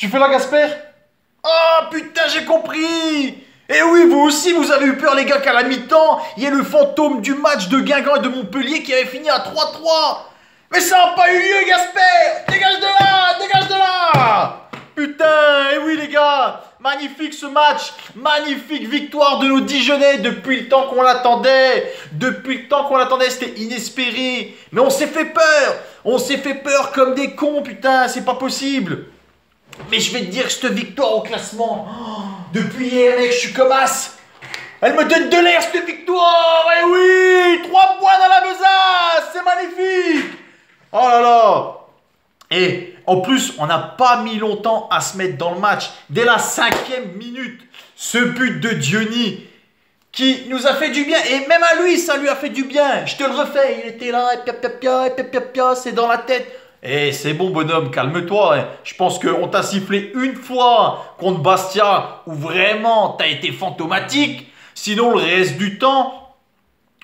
Tu fais la Gasper? Ah putain, j'ai compris! Et oui, vous aussi, vous avez eu peur, les gars, qu'à la mi-temps, il y ait le fantôme du match de Guingamp et de Montpellier qui avait fini à 3-3. Mais ça n'a pas eu lieu, Gasper! Dégage de là! Dégage de là! Putain, et oui, les gars, magnifique ce match, magnifique victoire de nos Dijonais depuis le temps qu'on l'attendait. Depuis le temps qu'on l'attendait, c'était inespéré. Mais on s'est fait peur. On s'est fait peur comme des cons, putain, c'est pas possible. Mais je vais te dire que cette victoire au classement, oh, depuis hier, mec, je suis comme as. Elle me donne de l'air, cette victoire. Et oui, 3 points dans la besace, c'est magnifique. Oh là là. Et en plus, on n'a pas mis longtemps à se mettre dans le match. Dès la 5e minute, ce but de Diony qui nous a fait du bien. Et même à lui, ça lui a fait du bien. Je te le refais, il était là, et c'est dans la tête. Eh, c'est bon, bonhomme, calme-toi. Hein. Je pense qu'on t'a sifflé une fois contre Bastia où vraiment t'as été fantomatique. Sinon, le reste du temps,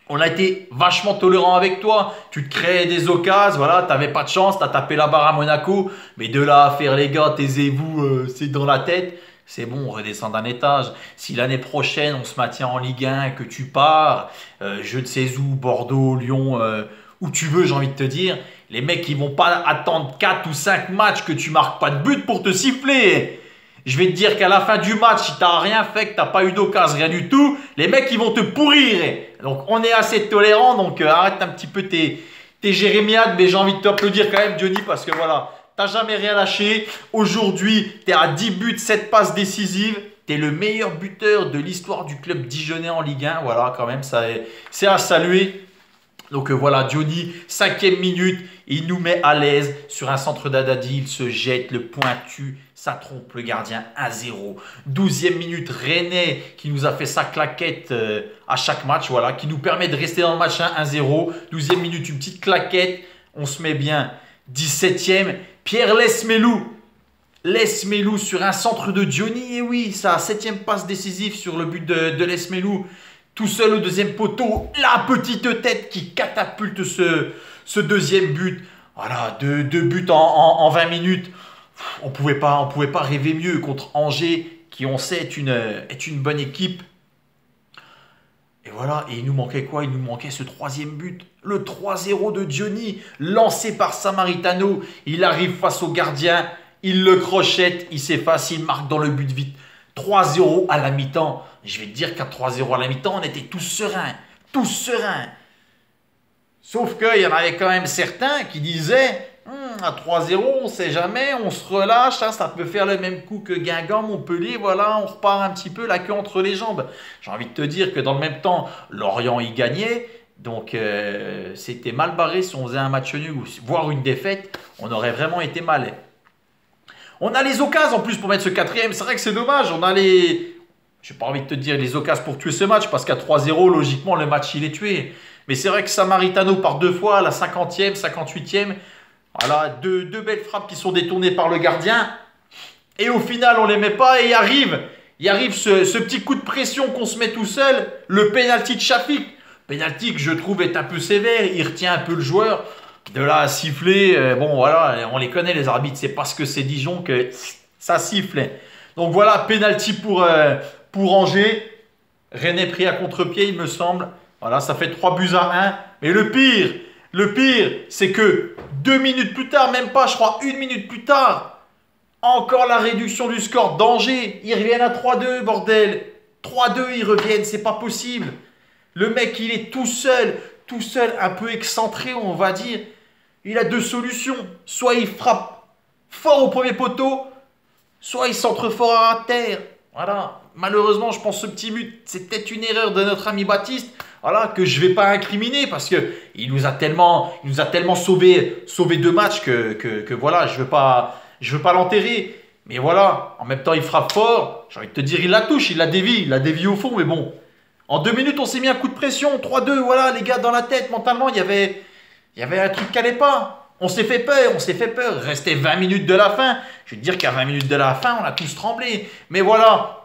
on a été vachement tolérant avec toi. Tu te créais des occasions, voilà, t'avais pas de chance, t'as tapé la barre à Monaco. Mais de là à faire, les gars, taisez-vous, c'est dans la tête. C'est bon, on redescend d'un étage. Si l'année prochaine, on se maintient en Ligue 1, que tu pars, je ne sais où, Bordeaux, Lyon, où tu veux, j'ai envie de te dire, les mecs, ils vont pas attendre 4 ou 5 matchs que tu marques pas de but pour te siffler. Je vais te dire qu'à la fin du match, si t'as rien fait, que t'as pas eu d'occasion, rien du tout, les mecs, ils vont te pourrir. Donc, on est assez tolérant, donc arrête un petit peu tes jérémiades, mais j'ai envie de t'applaudir quand même, Diony, parce que voilà, t'as jamais rien lâché. Aujourd'hui, t'es à 10 buts, 7 passes décisives. T'es le meilleur buteur de l'histoire du club dijonnais en Ligue 1. Voilà, quand même, c'est à saluer. Donc voilà, Diony, 5e minute, il nous met à l'aise sur un centre d'Adadi, il se jette, le pointu, ça trompe le gardien 1-0. 12e minute, René qui nous a fait sa claquette à chaque match, voilà, qui nous permet de rester dans le match 1-0. 12e minute, une petite claquette, on se met bien. 17e, Pierre Lesmelou sur un centre de Diony, et oui, sa 7e passe décisive sur le but de Lesmelou. Tout seul au deuxième poteau, la petite tête qui catapulte ce deuxième but. Voilà, deux buts en 20 minutes. On pouvait pas rêver mieux contre Angers, qui on sait est une bonne équipe. Et voilà, et il nous manquait quoi? Il nous manquait ce 3e but. Le 3-0 de Diony, lancé par Samaritano. Il arrive face au gardien, il le crochette, il s'efface, il marque dans le but vite. 3-0 à la mi-temps. Je vais te dire qu'à 3-0 à la mi-temps, on était tous sereins. Tous sereins. Sauf qu'il y en avait quand même certains qui disaient à 3-0, on ne sait jamais, on se relâche, hein, ça peut faire le même coup que Guingamp, Montpellier, voilà, on repart un petit peu la queue entre les jambes. J'ai envie de te dire que dans le même temps, Lorient y gagnait. Donc c'était mal barré si on faisait un match nul, voire une défaite, on aurait vraiment été mal. On a les occasions en plus pour mettre ce 4e. C'est vrai que c'est dommage. On a les... J'ai pas envie de te dire les occasions pour tuer ce match parce qu'à 3-0, logiquement, le match, il est tué. Mais c'est vrai que Samaritano part 2 fois, la 50e, 58e. Voilà, deux belles frappes qui sont détournées par le gardien. Et au final, on les met pas et il arrive ce petit coup de pression qu'on se met tout seul. Le pénalty de Shafik. Pénalty que je trouve est un peu sévère. Il retient un peu le joueur. De là à siffler, bon voilà, on les connaît les arbitres, c'est parce que c'est Dijon que ça siffle. Donc voilà, penalty pour Angers. René pris à contre-pied, il me semble. Voilà, ça fait 3-1. Mais le pire, c'est que 2 minutes plus tard, même pas, je crois 1 minute plus tard, encore la réduction du score d'Angers. Ils reviennent à 3-2, bordel. 3-2, ils reviennent, c'est pas possible. Le mec, il est tout seul, un peu excentré, on va dire. Il a 2 solutions. Soit il frappe fort au premier poteau, soit il centre fort à terre. Voilà. Malheureusement, je pense que ce petit but, c'est peut-être une erreur de notre ami Baptiste. Voilà, que je ne vais pas incriminer parce qu'il nous a tellement sauvé 2 matchs que voilà, je veux pas l'enterrer. Mais voilà, en même temps, il frappe fort. J'ai envie de te dire, il la touche, il la dévie au fond. Mais bon, en 2 minutes, on s'est mis un coup de pression. 3-2, voilà, les gars, dans la tête, mentalement, il y avait un truc qui n'allait pas. On s'est fait peur. Il restait 20 minutes de la fin. Je vais te dire qu'à 20 minutes de la fin, on a tous tremblé. Mais voilà,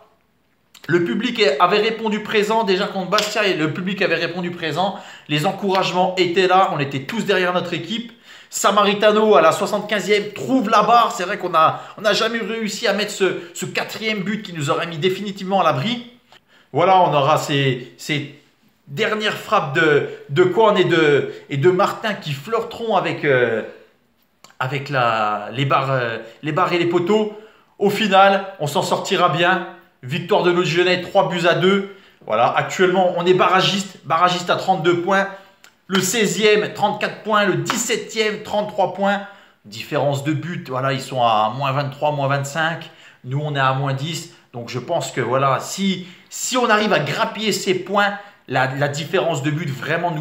le public avait répondu présent déjà contre Bastia. Et le public avait répondu présent. Les encouragements étaient là. On était tous derrière notre équipe. Samaritano à la 75e trouve la barre. C'est vrai qu'on n'a jamais réussi à mettre ce quatrième but qui nous aurait mis définitivement à l'abri. Voilà, on aura ces dernières frappes de Korn et de Martin qui flirteront avec les barres et les poteaux. Au final, on s'en sortira bien. Victoire de Noisy-le-Genêt, 3-2. Voilà, actuellement, on est barragiste à 32 points. Le 16e, 34 points. Le 17e, 33 points. Différence de but, voilà, ils sont à moins 23, moins 25. Nous, on est à moins 10. Donc, je pense que voilà, si on arrive à grappiller ces points, la différence de but vraiment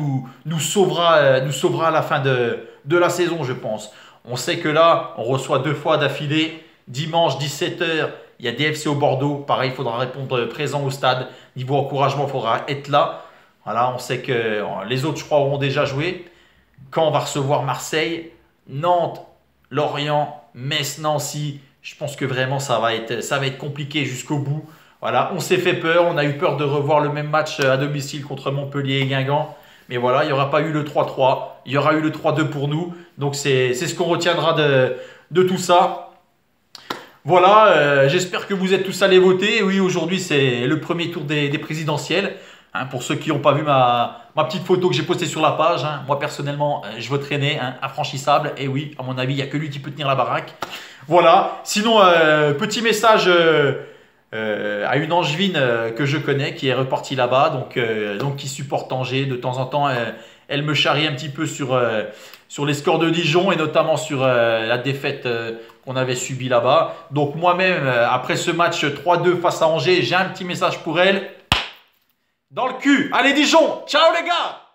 nous sauvera à la fin de la saison, je pense. On sait que là, on reçoit 2 fois d'affilée. Dimanche, 17 h, il y a DFC au Bordeaux. Pareil, il faudra répondre présent au stade. Niveau encouragement, il faudra être là. Voilà, on sait que les autres, je crois, auront déjà joué. Quand on va recevoir Marseille, Nantes, Lorient, Metz, Nancy, je pense que vraiment ça va être compliqué jusqu'au bout. Voilà, on s'est fait peur. On a eu peur de revoir le même match à domicile contre Montpellier et Guingamp. Mais voilà, il n'y aura pas eu le 3-3. Il y aura eu le 3-2 pour nous. Donc, c'est ce qu'on retiendra de tout ça. Voilà, j'espère que vous êtes tous allés voter. Oui, aujourd'hui, c'est le premier tour des présidentielles. Hein, pour ceux qui n'ont pas vu ma petite photo que j'ai postée sur la page, hein, moi personnellement, je voterai René, hein, infranchissable. Et oui, à mon avis, il n'y a que lui qui peut tenir la baraque. Voilà, sinon, petit message à une Angevine que je connais, qui est repartie là-bas, donc qui supporte Angers. De temps en temps, elle me charrie un petit peu sur les scores de Dijon et notamment sur la défaite qu'on avait subie là-bas. Donc moi-même, après ce match 3-2 face à Angers, j'ai un petit message pour elle. Dans le cul. Allez Dijon, ciao les gars!